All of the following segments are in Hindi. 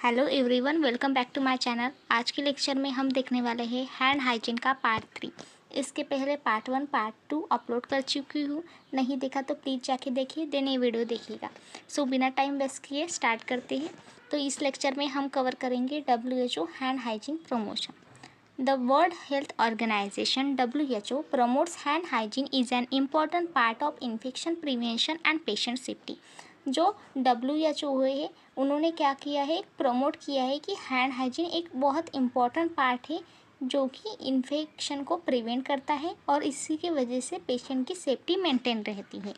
Hello everyone, welcome back to my channel. आज के लेक्चर में हम देखने वाले हैं हैंड हाइजीन का पार्ट 3। इसके पहले पार्ट 1 पार्ट 2 अपलोड कर चुकी हूँ। नहीं देखा तो प्लीज़ जाके देखिए, देन ये वीडियो देखिएगा। सो बिना टाइम वेस्ट किए स्टार्ट करते हैं। तो इस लेक्चर में हम कवर करेंगे WHO hand hygiene promotion. The World Health Organization (WHO) promotes hand hygiene is an important part of infection prevention and patient safety। जो WHO है उन्होंने क्या किया है, प्रमोट किया है कि हैंड हाइजीन एक बहुत इम्पॉर्टेंट पार्ट है जो कि इन्फेक्शन को प्रिवेंट करता है और इसी की वजह से पेशेंट की सेफ्टी मेंटेन रहती है।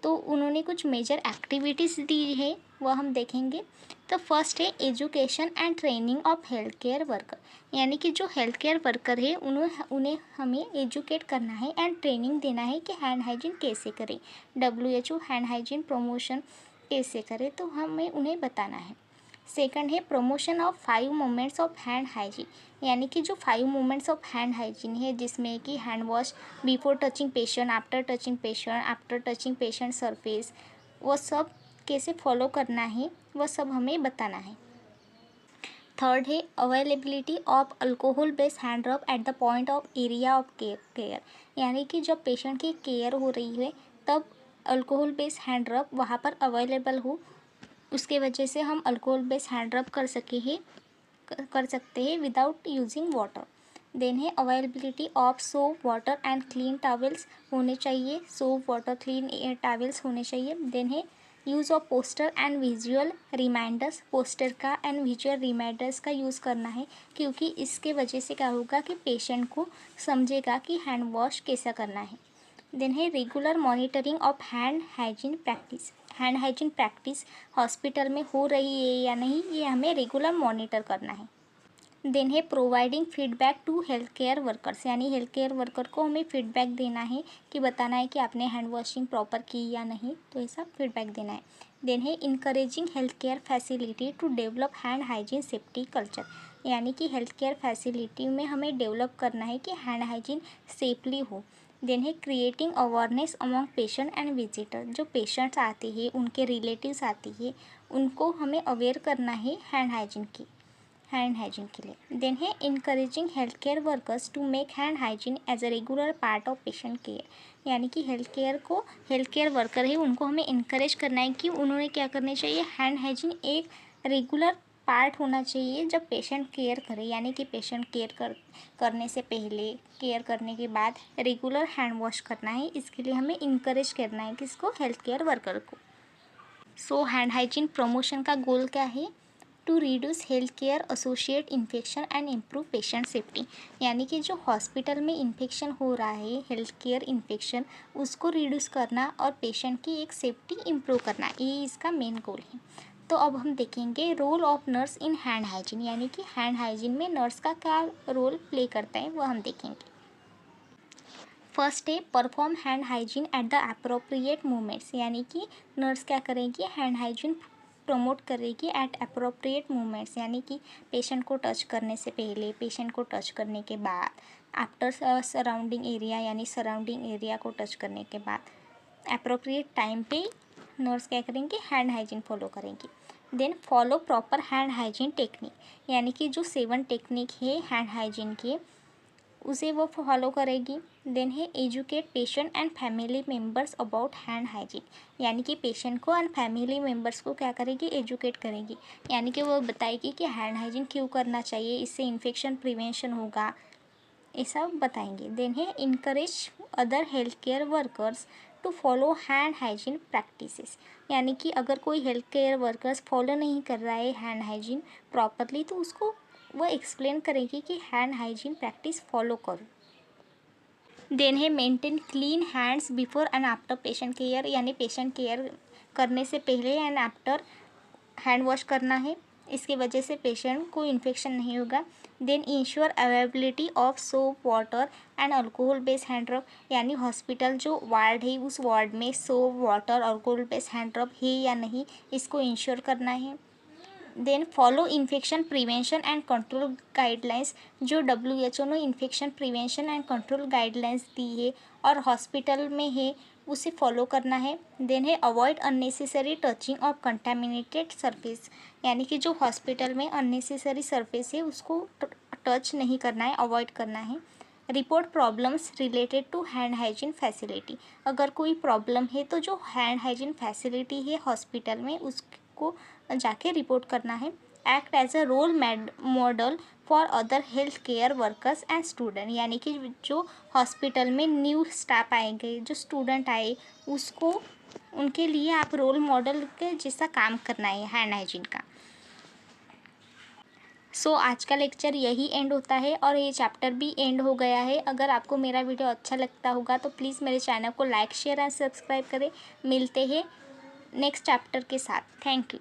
तो उन्होंने कुछ मेजर एक्टिविटीज़ दी है, वह हम देखेंगे। तो फर्स्ट है education and training of health care worker, यानी कि जो हेल्थ केयर वर्कर है उन्हें हमें एजुकेट करना है एंड ट्रेनिंग देना है कि हैंड हाइजीन कैसे करें, WHO हैंड हाइजीन प्रमोशन कैसे करें, तो हमें उन्हें बताना है। सेकंड है promotion of 5 moments of hand hygiene, यानी कि जो 5 मोमेंट्स ऑफ हैंड हाइजीन है जिसमें कि hand wash before touching patient, after touching patient surface, वो सब कैसे फॉलो करना है वो सब हमें बताना है। थर्ड है availability of alcohol based hand rub at the point of area of care, यानी कि जब पेशेंट की केयर हो रही है तब अल्कोहल बेस्ड हैंड रब वहाँ पर अवेलेबल हो, उसके वजह से हम अल्कोहल बेस्ड हैंड रब कर सकते हैं विदाउट यूजिंग वाटर। देन है availability of soap water and clean towels होने चाहिए, सोप वाटर क्लीन टॉवल्स होने चाहिए। देन है use of poster and visual reminders, poster का एंड विजुअल रिमाइंडर्स का यूज़ करना है, क्योंकि इसके वजह से क्या होगा कि पेशेंट को समझेगा कि हैंड वॉश कैसा करना है। देन है regular monitoring of hand hygiene practice, hand hygiene practice hospital में हो रही है या नहीं ये हमें रेगुलर मॉनिटर करना है। देन है providing feedback to health care workers, यानी हेल्थ केयर वर्कर को हमें फीडबैक देना है कि बताना है कि आपने हैंड वॉशिंग प्रॉपर की या नहीं, तो ऐसा फीडबैक देना है। देन है encouraging health care facility to develop hand hygiene safety culture, यानी कि हेल्थ केयर फैसिलिटी में हमें डेवलप करना है कि हैंड हाइजीन सेफली हो। देन है creating awareness among patient and visitor, जो पेशेंट्स आते हैं उनके रिलेटिव्स आते हैं उनको हमें अवेयर करना है हैंड हाइजीन के लिए। देन है encouraging health care workers to make hand hygiene as a regular part of patient care, यानी कि हेल्थ केयर वर्कर है उनको हमें इनकरेज करना है कि उन्होंने क्या करना चाहिए, हैंड हाइजीन एक रेगुलर पार्ट होना चाहिए जब पेशेंट केयर करे, यानी कि पेशेंट करने से पहले, केयर करने के बाद रेगुलर हैंड वॉश करना है। इसके लिए हमें इनकरेज करना है किसको, हेल्थ केयर वर्कर को। सो हैंड हाइजीन प्रमोशन का गोल क्या है, to reduce health care associate infection and improve patient safety, यानी कि जो हॉस्पिटल में इन्फेक्शन हो रहा है हेल्थ केयर इन्फेक्शन, उसको रिड्यूस करना और पेशेंट की एक सेफ्टी इम्प्रूव करना, ये इसका मेन गोल है। तो अब हम देखेंगे role of nurse in hand hygiene, यानी कि हैंड हाइजीन में नर्स का क्या रोल प्ले करता है वो हम देखेंगे। फर्स्ट है perform hand hygiene at the appropriate moments, यानी कि नर्स क्या करेगी, हैंड हाइजीन प्रमोट करेगी एट अप्रोप्रिएट मोमेंट्स, यानी कि पेशेंट को टच करने से पहले, पेशेंट को टच करने के बाद, आफ्टर सराउंडिंग एरिया, यानी सराउंडिंग एरिया को टच करने के बाद, अप्रोप्रिएट टाइम पे नर्स क्या करेंगे, हैंड हाइजीन फॉलो करेंगी। Then follow proper hand hygiene technique, यानी कि जो 7 टेक्निक है हैंड हाइजीन के उसे वो फॉलो करेगी। देन है educate patient and family members about hand hygiene, यानी कि पेशेंट को एंड फैमिली मेम्बर्स को क्या करेगी, एजुकेट करेगी, यानी कि वो बताएगी कि हैंड हाइजीन क्यों करना चाहिए, इससे इन्फेक्शन प्रिवेंशन होगा, ये सब बताएंगे। देन है encourage other health care workers to follow hand hygiene practices, यानी कि अगर कोई हेल्थ केयर वर्कर्स फॉलो नहीं कर रहा है हैंड हाइजीन प्रॉपरली तो उसको वो एक्सप्लेन करेगी कि हैंड हाइजीन प्रैक्टिस फॉलो करो। देन है maintain clean hands before and after patient care, यानी पेशेंट केयर करने से पहले एंड आफ्टर हैंड वॉश करना है, इसकी वजह से पेशेंट को इन्फेक्शन नहीं होगा। Then ensure availability of soap water and alcohol based hand rub, यानी हॉस्पिटल जो वार्ड है उस वार्ड में soap water alcohol based hand rub है या नहीं, इसको इंश्योर करना है। Then follow infection prevention and control guidelines, जो WHO ने infection prevention and control guidelines दी है और हॉस्पिटल में है उसे फॉलो करना है। देन है avoid unnecessary touching of contaminated surface, यानी कि जो हॉस्पिटल में अननेसेसरी सरफेस है उसको टच नहीं करना है, अवॉइड करना है। Report problems related to hand hygiene facility, अगर कोई प्रॉब्लम है तो जो हैंड हाइजीन फैसिलिटी है हॉस्पिटल में उसको जाके रिपोर्ट करना है। Act as a role model for other health care workers and student, यानी कि जो हॉस्पिटल में न्यू स्टाफ आएंगे, जो स्टूडेंट आए, उसको उनके लिए आप रोल मॉडल के जैसा काम करना है हैंड हाइजीन का। आज का लेक्चर यही एंड होता है और ये चैप्टर भी एंड हो गया है। अगर आपको मेरा वीडियो अच्छा लगता होगा तो प्लीज़ मेरे चैनल को लाइक शेयर एंड सब्सक्राइब करें। मिलते हैं नेक्स्ट चैप्टर के साथ। Thank you.